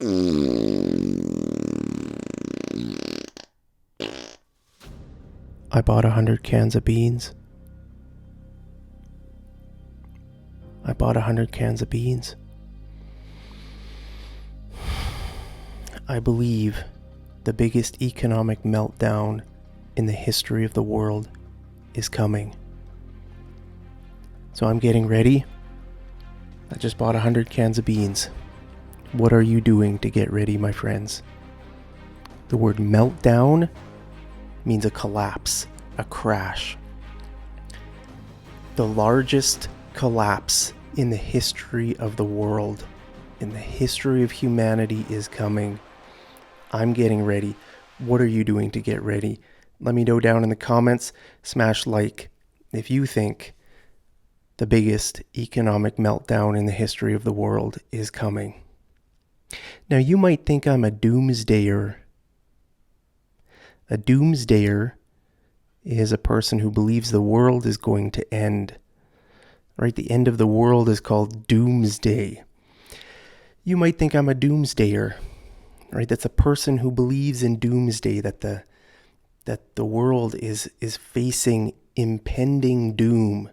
I bought 100 cans of beans. I bought 100 cans of beans. I believe the biggest economic meltdown in the history of the world is coming. So I'm getting ready. I just bought 100 cans of beans. What are you doing to get ready, my friends? The word meltdown means a collapse, a crash. The largest collapse in the history of the world, in the history of humanity, is coming. I'm getting ready. What are you doing to get ready? Let me know down in the comments. Smash like if you think the biggest economic meltdown in the history of the world is coming. Now, you might think I'm a doomsdayer. A doomsdayer is a person who believes the world is going to end. Right? The end of the world is called doomsday. You might think I'm a doomsdayer. Right? That's a person who believes in doomsday, that the world is facing impending doom.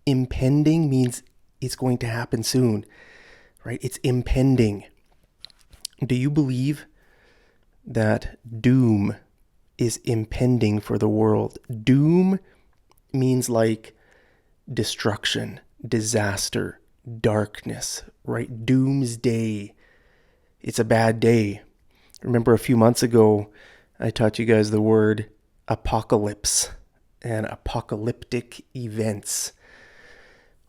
Impending means it's going to happen soon. Right? It's impending. Do you believe that doom is impending for the world? Doom means like destruction, disaster, darkness, right? Doomsday. It's a bad day. Remember a few months ago, I taught you guys the word apocalypse and apocalyptic events.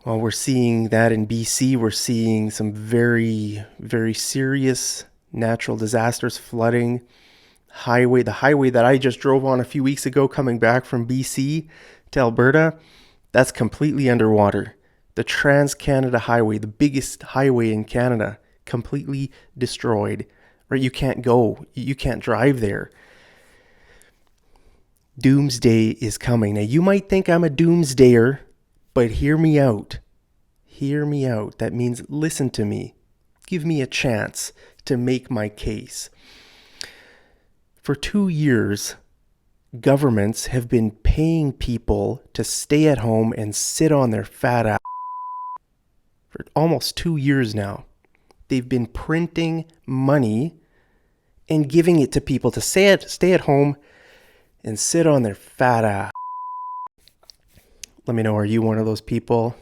Well, we're seeing that in BC. We're seeing some very, very serious natural disasters, flooding. The highway that I just drove on a few weeks ago coming back from BC to Alberta, that's completely underwater. The Trans-Canada Highway, the biggest highway in Canada, completely destroyed. Right? You can't go. You can't drive there. Doomsday is coming. Now, you might think I'm a doomsdayer, but hear me out. Hear me out. That means listen to me. Give me a chance to make my case. For 2 years, governments have been paying people to stay at home and sit on their fat ass. For almost 2 years now, they've been printing money and giving it to people to stay at home and sit on their fat ass. Let me know, are you one of those people?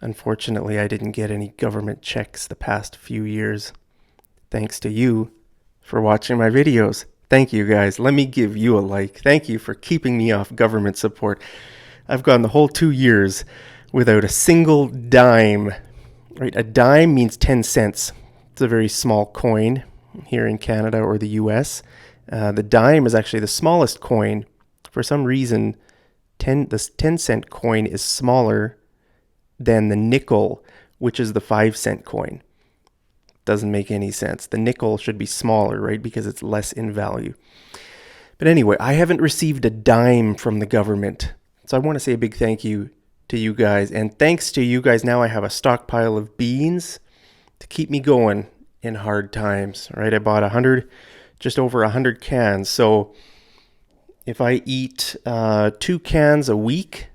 Unfortunately, I didn't get any government checks the past few years. Thanks to you for watching my videos. Thank you, guys. Let me give you a like. Thank you for keeping me off government support. I've gone the whole 2 years without a single dime. Right? A dime means 10 cents. It's a very small coin here in Canada or the US. The dime is actually the smallest coin. For some reason, the 10-cent coin is smaller than the nickel, which is the 5-cent coin. Doesn't make any sense. The nickel should be smaller, right? Because it's less in value. But anyway, I haven't received a dime from the government. So I want to say a big thank you to you guys. And thanks to you guys, now I have a stockpile of beans to keep me going in hard times, right? I bought just over 100 cans. So if I eat 2 cans a week,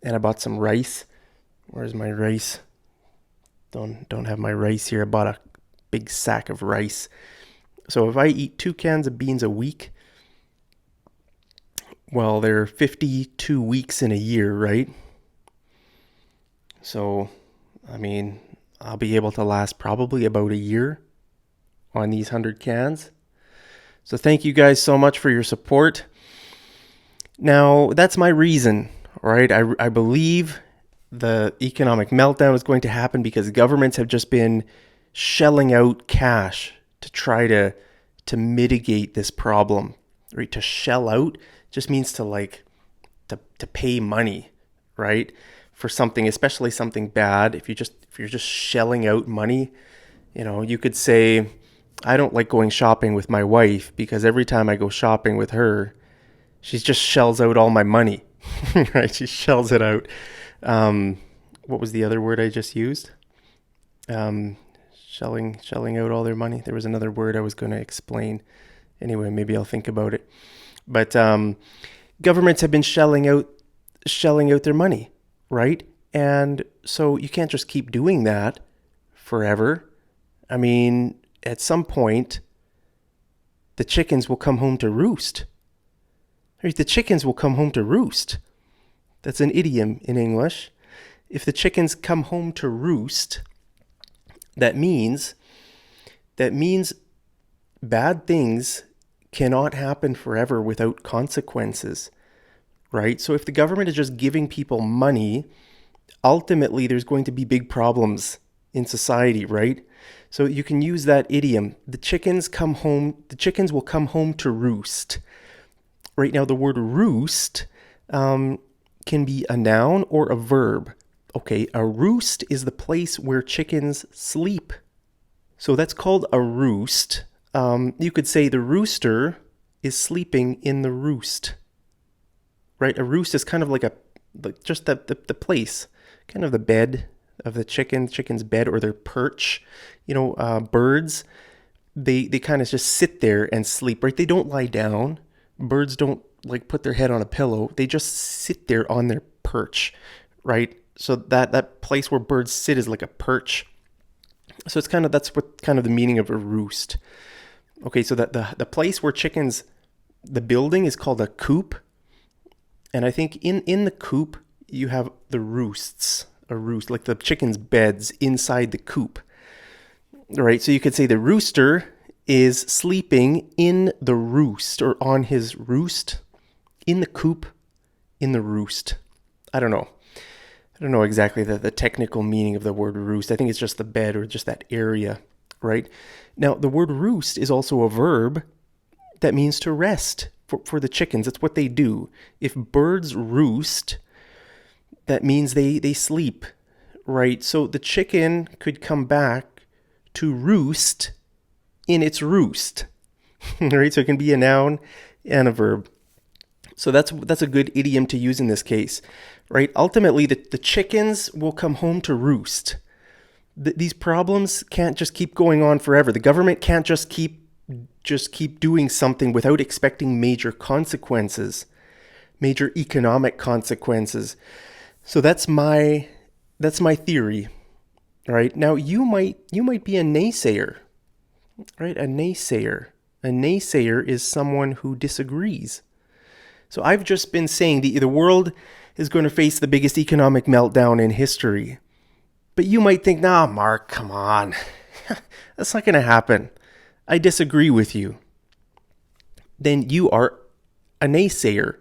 and I bought some rice. Where's my rice? Don't have my rice here. I bought a big sack of rice. So if I eat 2 cans of beans a week, well, there are 52 weeks in a year, right? So, I mean, I'll be able to last probably about a year on these 100 cans. So thank you guys so much for your support. Now, that's my reason, right? I believe the economic meltdown is going to happen because governments have just been shelling out cash to try to mitigate this problem. Right? To shell out just means to pay money, right? For something, especially something bad. If you're just shelling out money, you could say, I don't like going shopping with my wife because every time I go shopping with her, she just shells out all my money, right? She shells it out. What was the other word I just used? shelling out all their money. There was another word I was going to explain. Anyway, maybe I'll think about it. But governments have been shelling out their money, right? And so you can't just keep doing that forever. I mean, at some point, the chickens will come home to roost. Right? The chickens will come home to roost. That's an idiom in English. If the chickens come home to roost, that means bad things cannot happen forever without consequences, right? So if the government is just giving people money, ultimately there's going to be big problems in society, right? So you can use that idiom. The chickens will come home to roost. Right now, the word roost can be a noun or a verb. Okay, a roost is the place where chickens sleep. So that's called a roost. You could say the rooster is sleeping in the roost. Right? A roost is kind of like just the place, kind of the bed of the chicken's bed or their perch. Birds, they kind of just sit there and sleep, right? They don't lie down. Birds don't like put their head on a pillow. They just sit there on their perch, right? So that place where birds sit is like a perch. So that's what kind of the meaning of a roost. Okay, so that the place where chickens, the building is called a coop. And I think in the coop, you have the roosts, a roost, like the chicken's beds inside the coop. Right, so you could say the rooster is sleeping in the roost or on his roost, in the coop, in the roost. I don't know exactly the technical meaning of the word roost. I think it's just the bed or just that area, right? Now, the word roost is also a verb that means to rest for the chickens. That's what they do. If birds roost, that means they sleep, right? So the chicken could come back to roost in its roost, right? So it can be a noun and a verb. So that's a good idiom to use in this case, right? Ultimately, the chickens will come home to roost. These problems can't just keep going on forever. The government can't just keep doing something without expecting major consequences, major economic consequences. So that's my theory, right? Now you might be a naysayer, right? A naysayer is someone who disagrees. So I've just been saying the world is going to face the biggest economic meltdown in history. But you might think, nah, Mark, come on. That's not going to happen. I disagree with you. Then you are a naysayer,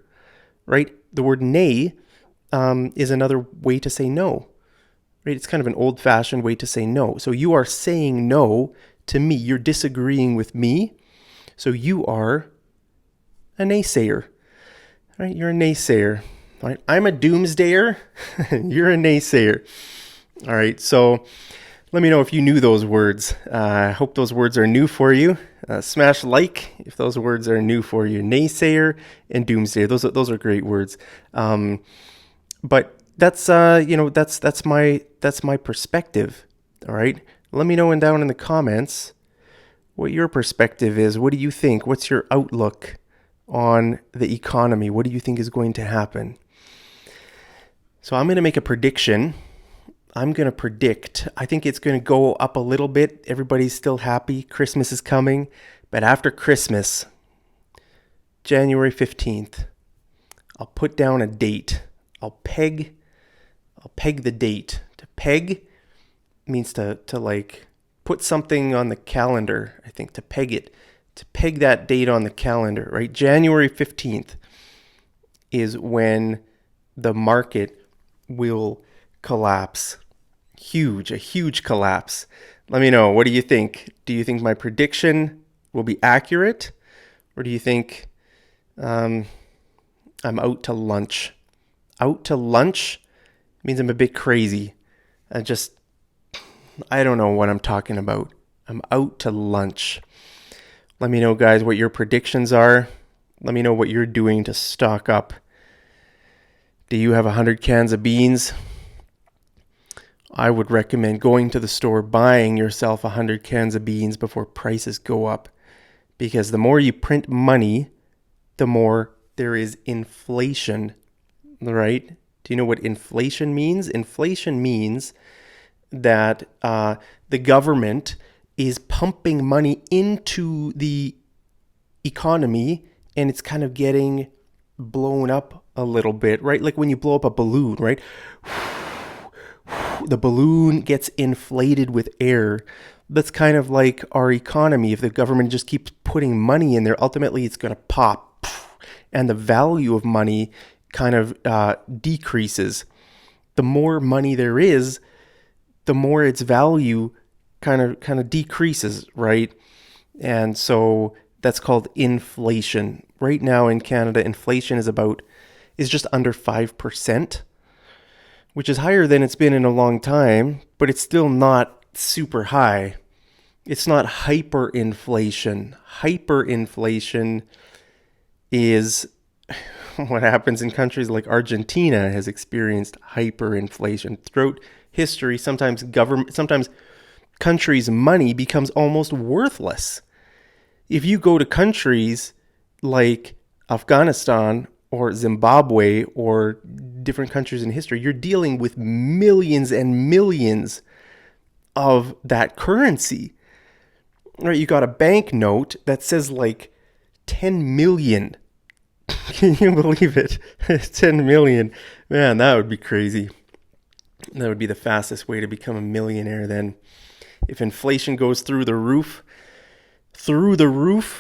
right? The word nay is another way to say no, right? It's kind of an old-fashioned way to say no. So you are saying no to me. You're disagreeing with me. So you are a naysayer, right? You're a naysayer, right? I'm a doomsdayer. You're a naysayer. All right, so let me know if you knew those words. I hope those words are new for you. Smash like if those words are new for you. Naysayer and doomsdayer. Those are great words. But that's my perspective. All right. Let me know down in the comments what your perspective is. What do you think? What's your outlook on the economy? What do you think is going to happen? So I'm going to make a prediction. I'm going to predict, I think it's going to go up a little bit. Everybody's still happy. Christmas is coming. But after Christmas, January 15th, I'll put down a date. I'll peg the date. To peg means to like put something on the calendar. I think to peg it. To peg that date on the calendar, right? January 15th is when the market will collapse. A huge collapse. Let me know. What do you think? Do you think my prediction will be accurate? Or do you think I'm out to lunch? Out to lunch means I'm a bit crazy. I don't know what I'm talking about. I'm out to lunch. Let me know, guys, what your predictions are. Let me know what you're doing to stock up. Do you have 100 cans of beans? I would recommend going to the store, buying yourself 100 cans of beans before prices go up. Because the more you print money, the more there is inflation, right? Do you know what inflation means? Inflation means that the government is pumping money into the economy and it's kind of getting blown up a little bit, right? Like when you blow up a balloon, right? The balloon gets inflated with air. That's kind of like our economy. If the government just keeps putting money in there, ultimately it's going to pop, and the value of money kind of decreases. The more money there is, the more its value kind of decreases, right? And so that's called inflation. Right now in Canada, inflation is just under 5%, which is higher than it's been in a long time, but it's still not super high. It's not hyperinflation. Hyperinflation is what happens in countries like Argentina has experienced hyperinflation. Throughout history, sometimes countries' money becomes almost worthless. If you go to countries like Afghanistan or Zimbabwe or different countries in history, you're dealing with millions and millions of that currency. Right? You got a banknote that says like 10 million. Can you believe it? 10 million. Man, that would be crazy. That would be the fastest way to become a millionaire then. If inflation goes through the roof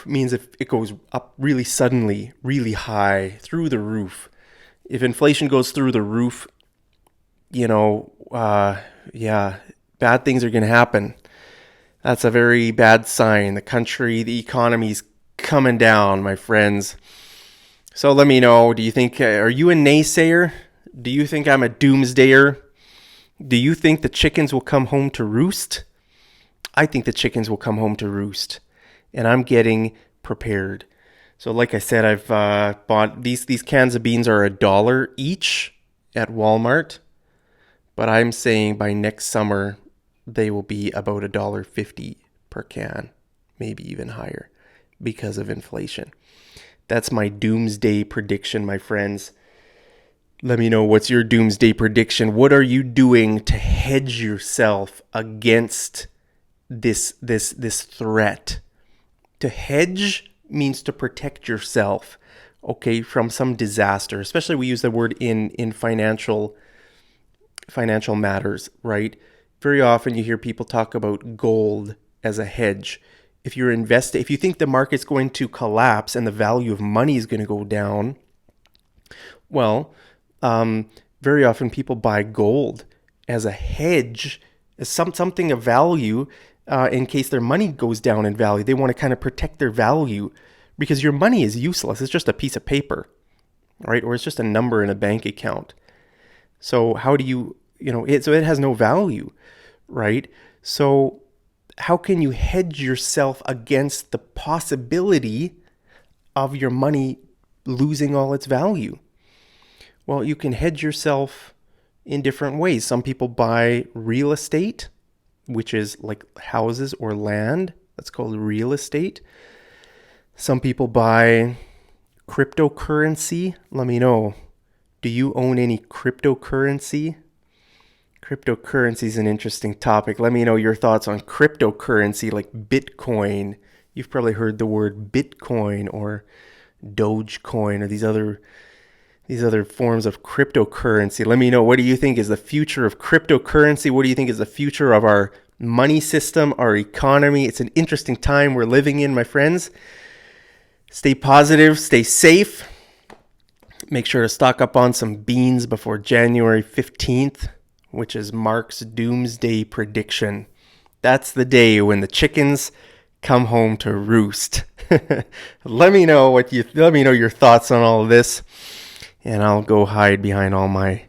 means if it goes up really suddenly, really high, through the roof. If inflation goes through the roof, bad things are going to happen. That's a very bad sign. The economy's coming down, my friends. So let me know, are you a naysayer? Do you think I'm a doomsdayer? Do you think the chickens will come home to roost? I think the chickens will come home to roost. And I'm getting prepared. So like I said, I've bought these cans of beans are $1 each at Walmart. But I'm saying by next summer, they will be about $1.50 per can, maybe even higher because of inflation. That's my doomsday prediction, my friends. Let me know, what's your doomsday prediction? What are you doing to hedge yourself against this threat? To hedge means to protect yourself, okay, from some disaster. Especially we use the word in financial matters, right? Very often you hear people talk about gold as a hedge. If you think the market's going to collapse and the value of money is going to go down, well, very often people buy gold as a hedge, as something of value, in case their money goes down in value. They want to kind of protect their value because your money is useless. It's just a piece of paper, right? Or it's just a number in a bank account. So how do you, so it has no value, right? So how can you hedge yourself against the possibility of your money losing all its value? Well, you can hedge yourself in different ways. Some people buy real estate, which is like houses or land. That's called real estate. Some people buy cryptocurrency. Let me know. Do you own any cryptocurrency? Cryptocurrency is an interesting topic. Let me know your thoughts on cryptocurrency like Bitcoin. You've probably heard the word Bitcoin or Dogecoin or these other forms of cryptocurrency. Let me know, what do you think is the future of cryptocurrency? What do you think is the future of our money system, our economy? It's an interesting time we're living in, my friends. Stay positive, stay safe. Make sure to stock up on some beans before January 15th, which is Mark's doomsday prediction. That's the day when the chickens come home to roost. Let me know your thoughts on all of this, and I'll go hide behind all my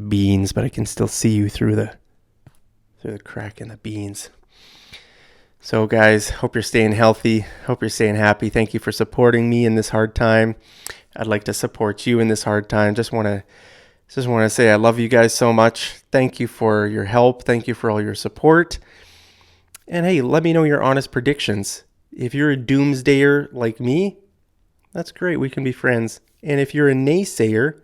beans, but I can still see you through the crack in the beans. So guys, hope you're staying healthy. Hope you're staying happy. Thank you for supporting me in this hard time. I'd like to support you in this hard time. Just want to Just want to say I love you guys so much. Thank you for your help. Thank you for all your support. And hey, let me know your honest predictions. If you're a doomsdayer like me, that's great. We can be friends. And if you're a naysayer,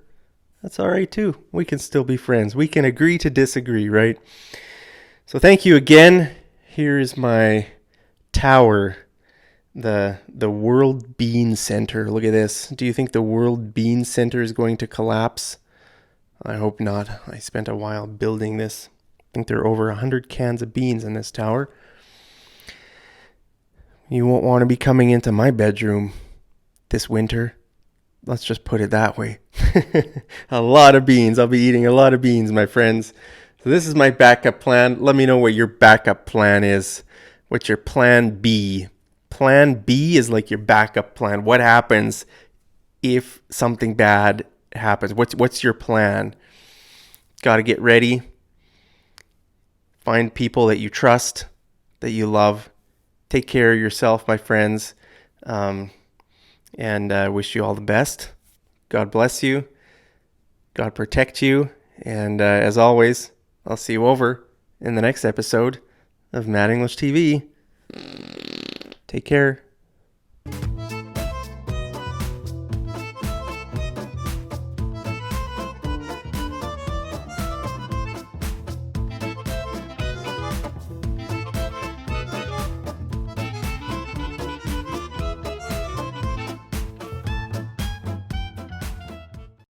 that's all right too. We can still be friends. We can agree to disagree, right? So thank you again. Here's my tower, the World Bean Center. Look at this. Do you think the World Bean Center is going to collapse? I hope not. I spent a while building this. I think there are over 100 cans of beans in this tower. You won't want to be coming into my bedroom this winter. Let's just put it that way. A lot of beans. I'll be eating a lot of beans, my friends. So this is my backup plan. Let me know what your backup plan is. What's your plan B? Plan B is like your backup plan. What happens if something bad happens? What's your plan? Got to get ready. Find people that you trust, that you love. Take care of yourself, my friends. And I wish you all the best. God bless you. God protect you. And as always, I'll see you over in the next episode of Mad English TV. Take care.